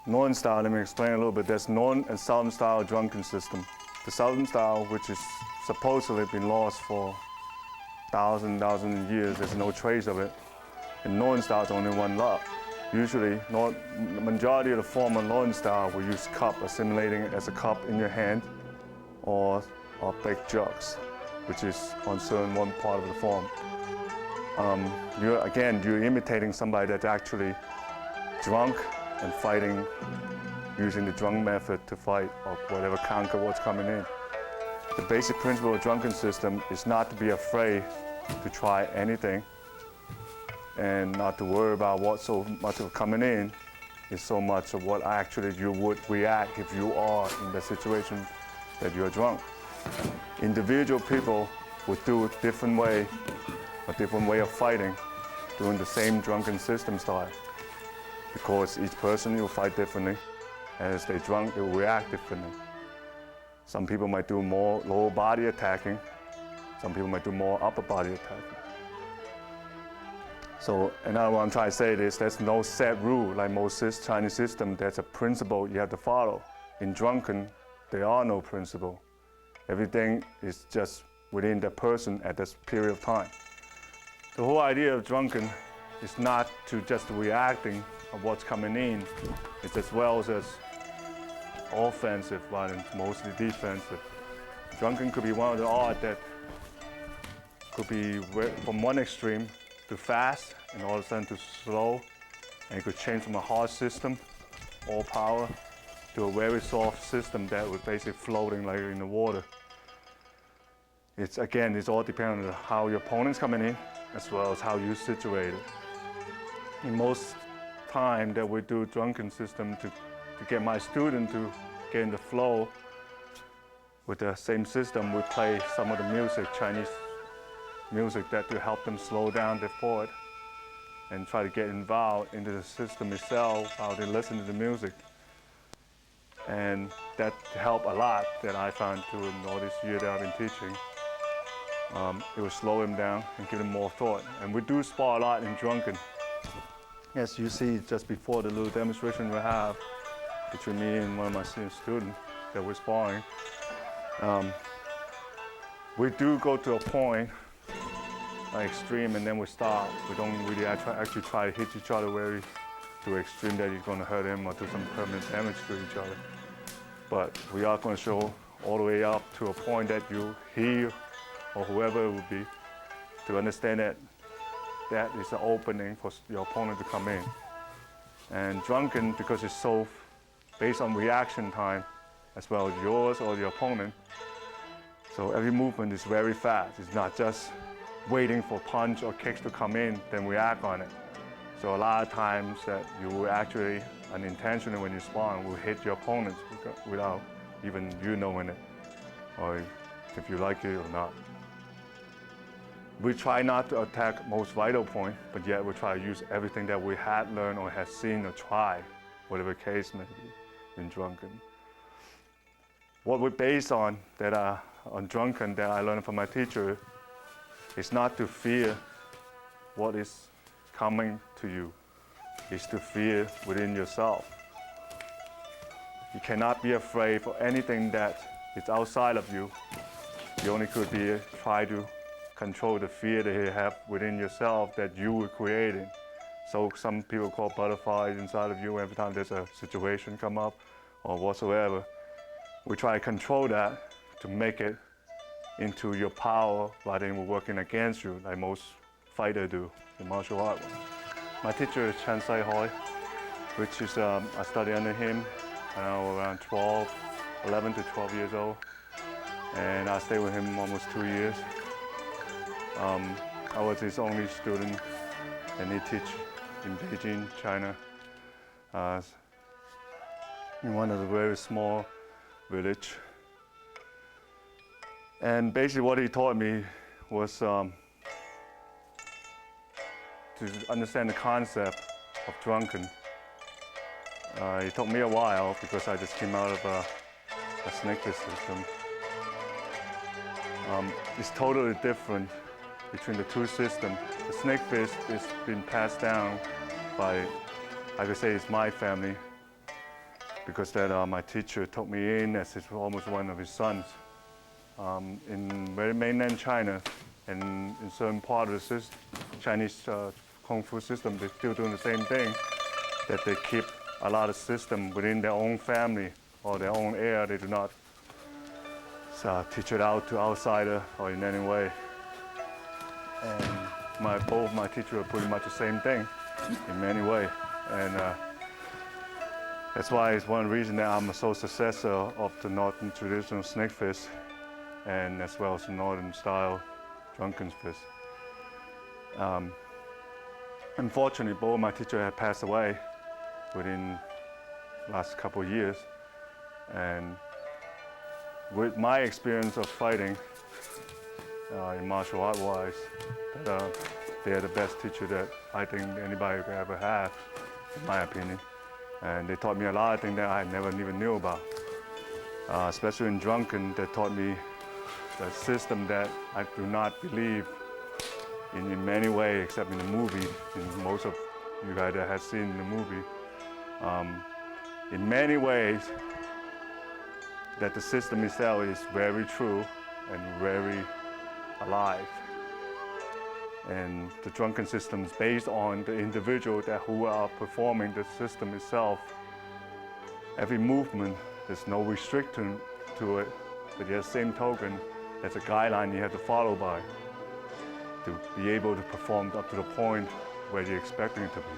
Northern style, let me explain a little bit. There's Northern and Southern style drunken system. The Southern style, which is supposedly been lost for thousand years, there's no trace of it. In Northern style, it's only one love. Usually, majority of the form of Northern style will use cup, assimilating it as a cup in your hand, or big jugs, which is on certain one part of the form. You're imitating somebody that's actually drunk and fighting using the drunk method to fight or whatever, conquer what's coming in. The basic principle of drunken system is not to be afraid to try anything and not to worry about what so much of coming in is so much of what actually you would react if you are in the situation that you're drunk. Individual people would do a different way of fighting, doing the same drunken system style. Because each person will fight differently. As they're drunk, they will react differently. Some people might do more lower body attacking. Some people might do more upper body attacking. So, and what I'm trying to say is there's no set rule like most Chinese system. There's a principle you have to follow. In drunken, there are no principle. Everything is just within the person at this period of time. The whole idea of drunken is not to just reacting of what's coming in. It's as well as offensive, but it's mostly defensive. Drunken could be one of the art that could be from one extreme to fast and all of a sudden to slow, and it could change from a hard system, all power, to a very soft system that was basically floating like in the water. It's all dependent on how your opponent's coming in as well as how you're situated. In most time that we do drunken system to get my student to get in the flow with the same system, we play some of the music, Chinese music, that to help them slow down their thought and try to get involved into the system itself while they listen to the music. And that helped a lot that I found too in all this year that I've been teaching. It will slow them down and give them more thought. And we do spar a lot in drunken. As you see just before the little demonstration we have between me and one of my senior students that we're sparring, we do go to a point, like extreme, and then we stop. We don't really actually try to hit each other very to extreme that he's going to hurt him or do some permanent damage to each other. But we are going to show all the way up to a point that he or whoever it will be to understand that that is an opening for your opponent to come in. And drunken, because it's so based on reaction time, as well as yours or your opponent, so every movement is very fast. It's not just waiting for punch or kicks to come in, then react on it. So a lot of times that you will actually, unintentionally when you spawn, will hit your opponents without even you knowing it, or if you like it or not. We try not to attack most vital point, but yet we try to use everything that we had learned or had seen or tried, whatever case may be, in drunken. What we're based on on drunken that I learned from my teacher is not to fear what is coming to you. It's to fear within yourself. You cannot be afraid for anything that is outside of you. You only could try to control the fear that you have within yourself that you were creating. So some people call butterflies inside of you every time there's a situation come up or whatsoever. We try to control that to make it into your power rather than working against you like most fighters do in martial art. My teacher is Chen which is, I studied under him when I was around 11 to 12 years old. And I stayed with him almost 2 years. I was his only student, and he teach in Beijing, China, in one of the very small village. And basically what he taught me was to understand the concept of drunken. It took me a while because I just came out of a snake fist system. It's totally different between the two systems. The snake fist is been passed down by, I could say it's my family. because that my teacher took me in as almost one of his sons. In mainland China and in certain part of the Chinese Kung Fu system, they're still doing the same thing, that they keep a lot of system within their own family or their own area. They do not teach it out to outsider or in any way. And both my teachers are pretty much the same thing in many ways. And that's why it's one reason that I'm a sole successor of the Northern traditional snake fist, and as well as the Northern style drunken fist. Unfortunately, both my teachers had passed away within the last couple of years. And with my experience of fighting in martial art wise, they are the best teacher that I think anybody could ever have, in my opinion. And they taught me a lot of things that I never even knew about. Especially in drunken, they taught me the system that I do not believe in many ways, except in the movie, in most of you guys that have seen the movie. In many ways, that the system itself is very true and very alive. And the drunken system is based on the individual who are performing the system itself. Every movement, there's no restriction to it, but at the same token, there's a guideline you have to follow by to be able to perform up to the point where you're expecting it to be.